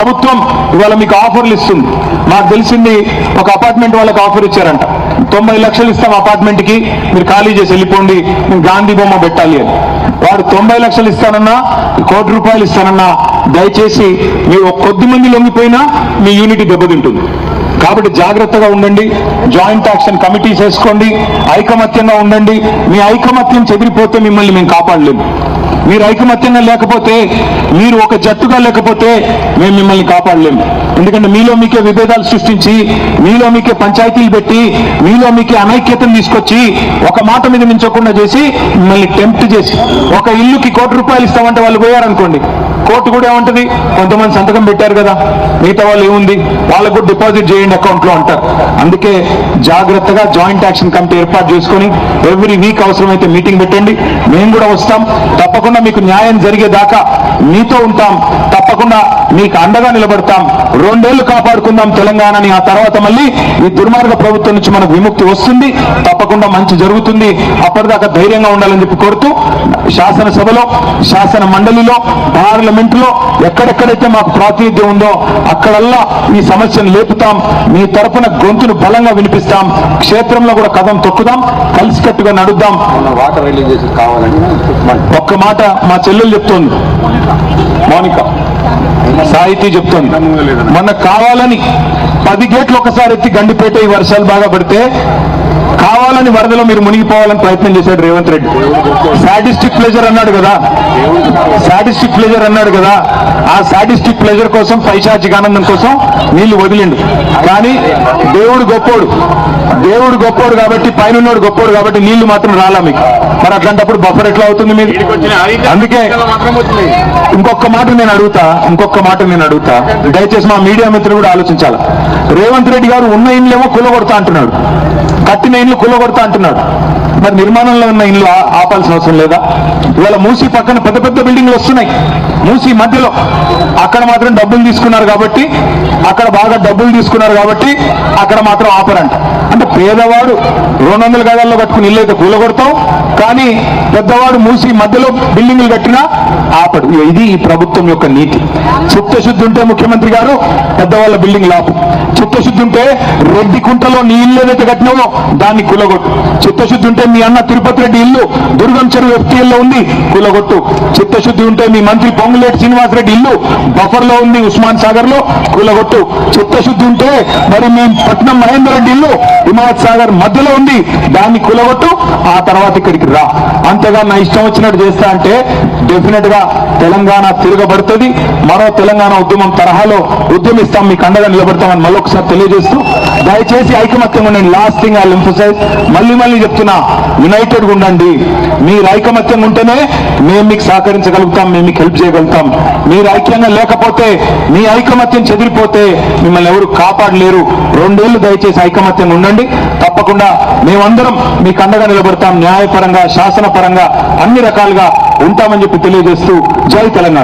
ప్రభుత్వం ఇవాళ మీకు ఆఫర్లు ఇస్తుంది. మాకు తెలిసింది ఒక అపార్ట్మెంట్ వాళ్ళకి ఆఫర్ ఇచ్చారంట, 90 లక్షలు ఇస్తాం అపార్ట్మెంట్ కి, మీరు ఖాళీ చేసి వెళ్ళిపోండి, మేము గాంధీ బొమ్మ పెట్టాలి అని. వాడు 90 లక్షలు ఇస్తానన్నా, ₹1 కోటి ఇస్తానన్నా, దయచేసి మీరు కొద్ది మంది లొంగిపోయినా మీ యూనిటీ దెబ్బతింటుంది. కాబట్టి జాగ్రత్తగా ఉండండి, జాయింట్ యాక్షన్ కమిటీస్ వేసుకోండి, ఐకమత్యంగా ఉండండి. మీ ఐకమత్యం చెదిరిపోతే మిమ్మల్ని మేము కాపాడలేము. మీరు ఐకమత్యంగా లేకపోతే, మీరు ఒక జట్టుగా లేకపోతే మేము మిమ్మల్ని కాపాడలేము. ఎందుకంటే మీలో మీకే విభేదాలు సృష్టించి, మీలో మీకే పంచాయతీలు పెట్టి, మీలో మీకే అనైక్యతను తీసుకొచ్చి, ఒక మాట మీద మించకుండా చేసి, మిమ్మల్ని టెంప్ట్ చేసి, ఒక ఇల్లుకి ₹1 ఇస్తామంటే వాళ్ళు పోయారనుకోండి, కోర్టు కూడా ఏమంటది, కొంతమంది సంతకం పెట్టారు కదా, మిగతా వాళ్ళు ఏముంది, వాళ్ళకు కూడా డిపాజిట్ చేయండి అకౌంట్ లో అంటారు. అందుకే జాగ్రత్తగా జాయింట్ యాక్షన్ కమిటీ ఏర్పాటు చేసుకొని ఎవ్రీ వీక్ అవసరమైతే మీటింగ్ పెట్టండి. మేము కూడా వస్తాం, తప్పకుండా మీకు న్యాయం జరిగేదాకా మీతో ఉంటాం, తప్పకుండా మీకు అండగా నిలబడతాం. 2 ఏళ్లు కాపాడుకుందాం తెలంగాణని. ఆ తర్వాత మళ్ళీ ఈ దుర్మార్గ ప్రభుత్వం నుంచి మనకు విముక్తి వస్తుంది, తప్పకుండా మంచి జరుగుతుంది. అప్పటిదాకా ధైర్యంగా ఉండాలని చెప్పి కోరుతూ, శాసనసభలో, శాసన మండలిలో, పార్లమెంట్ లో ఎక్కడెక్కడైతే మాకు ప్రాతినిధ్యం ఉందో అక్కడల్లా ఈ సమస్యను లేపుతాం. మీ తరపున గొంతును బలంగా వినిపిస్తాం. క్షేత్రంలో కూడా కదం తొక్కుదాం, కలిసికట్టుగా నడుద్దాం. ఒక్క మాట మా చెల్లెలు చెప్తోంది, మౌనిక సాహితీ చెప్తోంది, మనకు కావాలని 10 గేట్లు ఒకసారి ఎత్తి గండిపేట ఈ వర్షాలు బాగా పడితే కావాలని వరదలో మీరు మునిగిపోవాలని ప్రయత్నం చేశాడు రేవంత్ రెడ్డి. సాడిస్టిక్ ప్లెజర్ అన్నాడు కదా, సాడిస్టిక్ ప్లెజర్ అన్నాడు కదా, ఆ సాడిస్టిక్ ప్లెజర్ కోసం, పైశాచిక ఆనందం కోసం నీళ్లు వదిలిండు. కానీ దేవుడు గొప్పోడు, దేవుడు గొప్పోడు కాబట్టి, పైనున్నోడు గొప్పోడు కాబట్టి నీళ్లు మాత్రం రాలా మీకు. మరి అట్లాంటప్పుడు బఫర్ ఎట్లా అవుతుంది మీరు? అందుకే ఇంకొక మాట నేను అడుగుతా, దయచేసి మా మీడియా మిత్రులు కూడా ఆలోచించాలి. రేవంత్ రెడ్డి గారు ఉన్న ఇండ్లేమో కూలగొడతా అంటున్నాడు, కట్టిన ఇండ్లు కూలగొడతా అంటున్నాడు. మరి నిర్మాణంలో ఉన్న ఇండ్లు ఆపాల్సిన అవసరం లేదా? ఇవాళ మూసీ పక్కన పెద్ద పెద్ద బిల్డింగ్లు వస్తున్నాయి, మూసీ మధ్యలో అక్కడ మాత్రం డబ్బులు తీసుకున్నారు కాబట్టి, అక్కడ బాగా డబ్బులు తీసుకున్నారు కాబట్టి అక్కడ మాత్రం ఆపరంట. అంటే పేదవాడు 200 గదాల్లో కట్టుకుని ఇల్లు అయితే కూలగొడతాం, కానీ పెద్దవాడు మూసీ మధ్యలో బిల్డింగ్లు కట్టినా ఆపడు. ఇది ఈ ప్రభుత్వం యొక్క నీతి. చిత్తశుద్ధి ఉంటే ముఖ్యమంత్రి గారు పెద్దవాళ్ళ బిల్డింగ్ ఆపు, చిత్తశుద్ధి ఉంటే రెడ్డి కుంటలో నీ ఇల్లు ఏదైతే కట్టినావో దాన్ని కూలగొట్టు, చిత్తశుద్ధి ఉంటే మీ అన్న తిరుపతి రెడ్డి ఇల్లు దుర్గం చెరువు FTL లో ఉంది, కూలగొట్టు. చిత్తశుద్ధి ఉంటే మీ మంత్రి పొంగులేటి శ్రీనివాసరెడ్డి ఇల్లు బఫర్ లో ఉంది, ఉస్మాన్ సాగర్ లో, కూలగొట్టు. చిత్తశుద్ధి ఉంటే మరి మీ పట్నం మహేందర్ రెడ్డి ఇల్లు హిమాయత్ సాగర్ మధ్యలో ఉంది, దాన్ని కూలగొట్టు. ఆ తర్వాత ఇక్కడికి రా. అంతేగా నా ఇష్టం వచ్చినట్టు చేస్తా అంటే డెఫినెట్ గా తెలంగాణ తిరగబడుతుంది. మరో తెలంగాణ ఉద్యమం తరహాలో ఉద్యమిస్తాం, మీకు అండగా నిలబడతామని మళ్ళొకసారి తెలియజేస్తూ, దయచేసి ఐకమత్యం ఉండండి. Last thing I will emphasize, మళ్ళీ చెప్తున్నా, యునైటెడ్ గా ఉండండి. మీరు ఐకమత్యం ఉంటేనే మేము మీకు సహకరించగలుగుతాం, మేము మీకు హెల్ప్ చేయగలుగుతాం. మీరు ఐక్యంగా లేకపోతే, మీ ఐకమత్యం చెదిరిపోతే మిమ్మల్ని ఎవరు కాపాడలేరు. 2 ఏళ్లు దయచేసి ఐకమత్యంగా ఉండండి, తప్పకుండా మేమందరం మీకు అండగా నిలబడతాం. న్యాయపరంగా, శాసనపరంగా అన్ని రకాలుగా ఉంటామని చెప్పి తెలియజేస్తూ, జై తెలంగాణ.